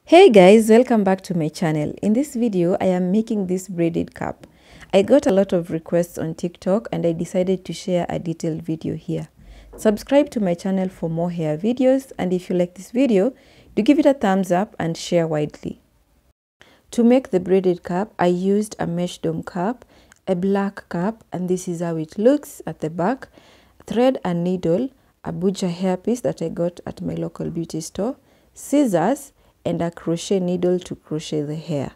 Hey guys, welcome back to my channel. In this video, I am making this braided cap. I got a lot of requests on TikTok and I decided to share a detailed video here. Subscribe to my channel for more hair videos, and if you like this video, do give it a thumbs up and share widely. To make the braided cap, I used a mesh dome cap, a black cap, and this is how it looks at the back, thread and needle, a butcher hairpiece that I got at my local beauty store, scissors, and a crochet needle to crochet the hair.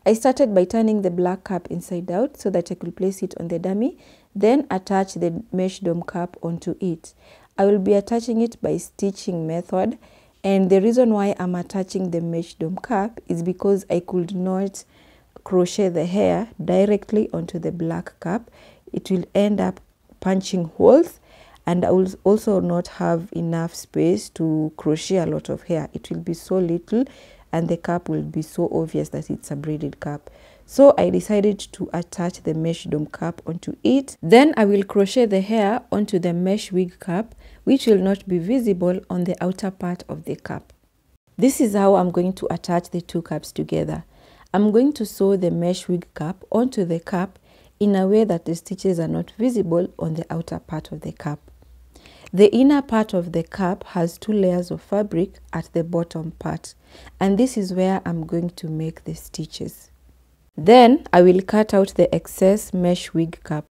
I started by turning the black cap inside out so that I could place it on the dummy, then attach the mesh dome cap onto it. I will be attaching it by stitching method, and the reason why I'm attaching the mesh dome cap is because I could not crochet the hair directly onto the black cap. It will end up punching holes, and I will also not have enough space to crochet a lot of hair. It will be so little and the cap will be so obvious that it's a braided cap. So I decided to attach the mesh dome cap onto it. Then I will crochet the hair onto the mesh wig cap, which will not be visible on the outer part of the cap. This is how I'm going to attach the two caps together. I'm going to sew the mesh wig cap onto the cap in a way that the stitches are not visible on the outer part of the cap. The inner part of the cap has two layers of fabric at the bottom part, and this is where I'm going to make the stitches. Then I will cut out the excess mesh wig cap.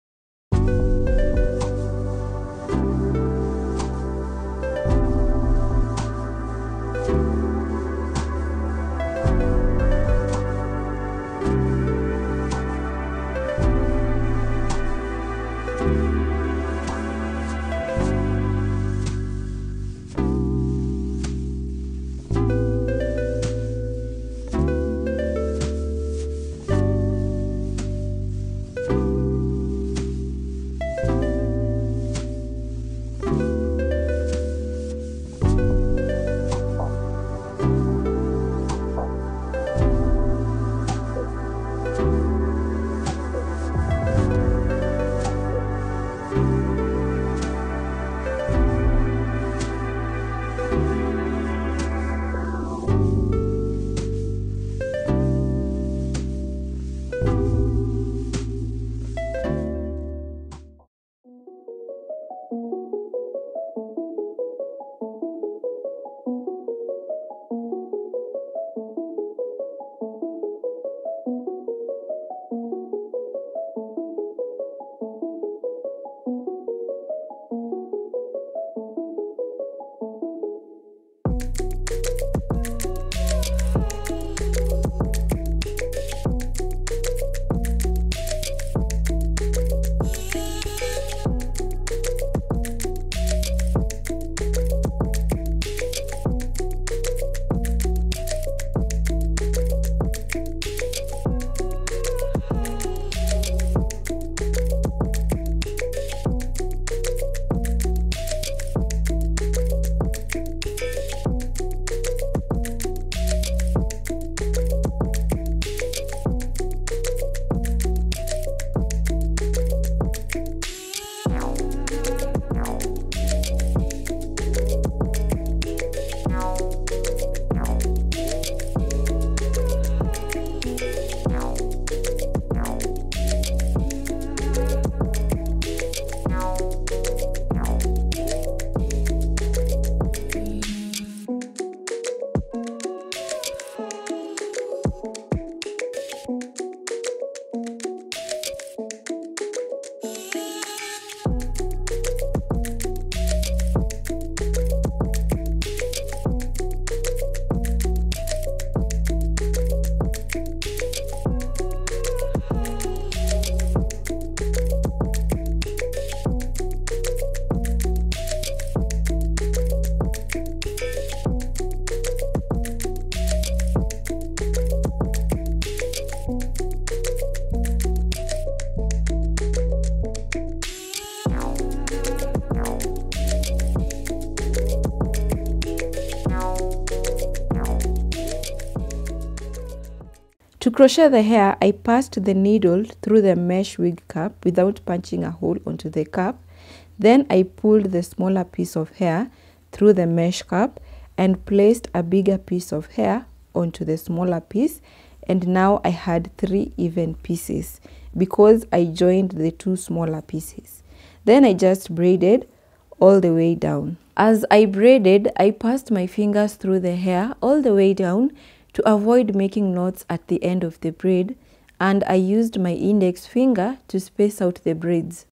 To crochet the hair, I passed the needle through the mesh wig cap without punching a hole onto the cap. Then I pulled the smaller piece of hair through the mesh cap and placed a bigger piece of hair onto the smaller piece, and now I had 3 even pieces because I joined the 2 smaller pieces. Then I just braided all the way down. As I braided, I passed my fingers through the hair all the way down to avoid making knots at the end of the braid, and I used my index finger to space out the braids.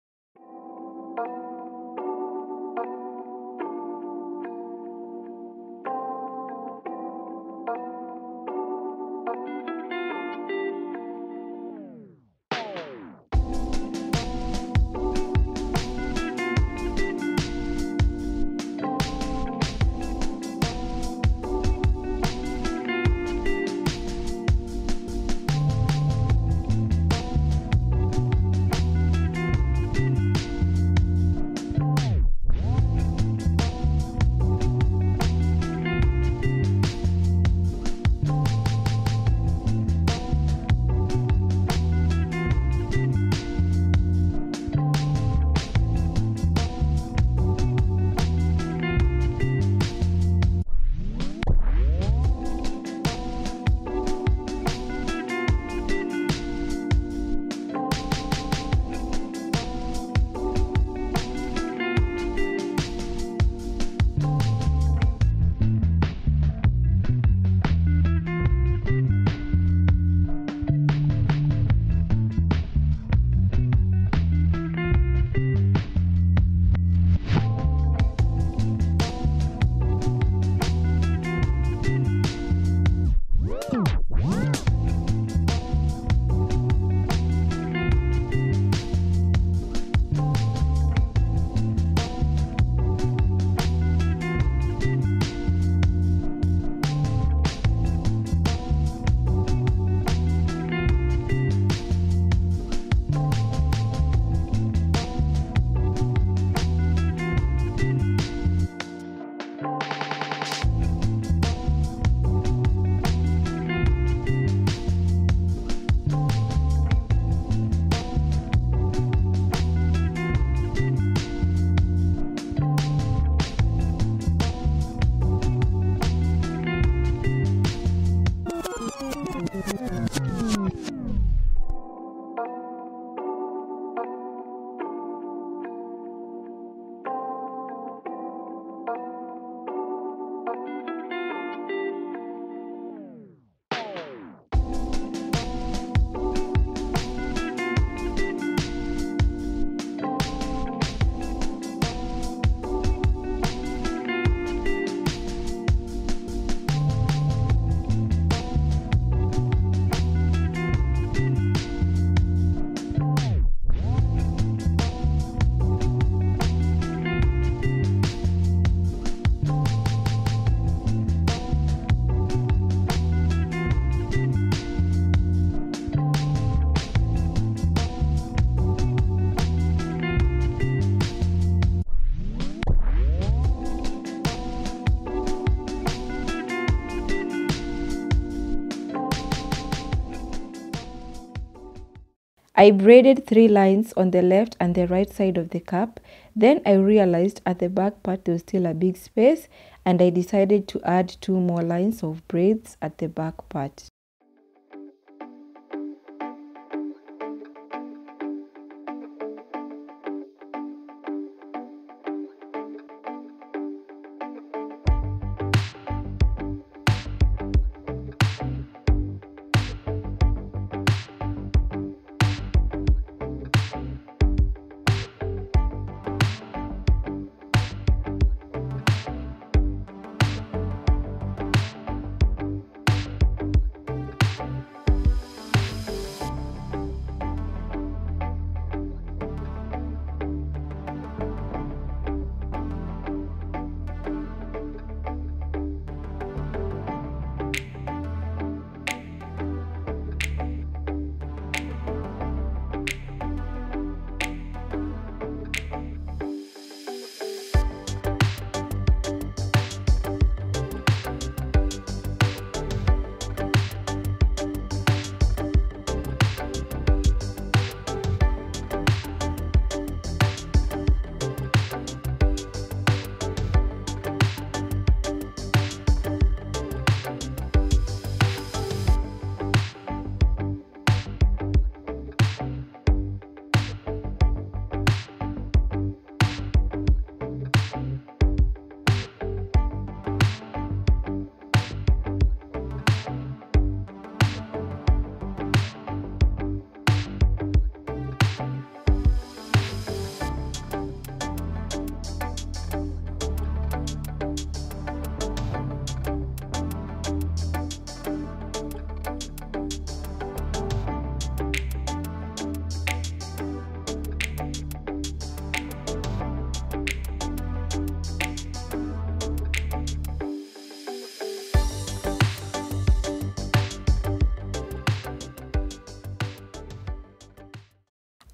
I braided 3 lines on the left and the right side of the cap. Then I realized at the back part there was still a big space, and I decided to add 2 more lines of braids at the back part.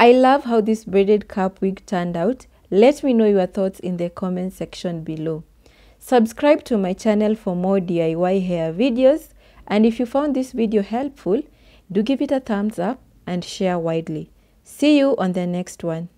I love how this braided cap wig turned out. Let me know your thoughts in the comment section below. Subscribe to my channel for more DIY hair videos, and if you found this video helpful, do give it a thumbs up and share widely. See you on the next one.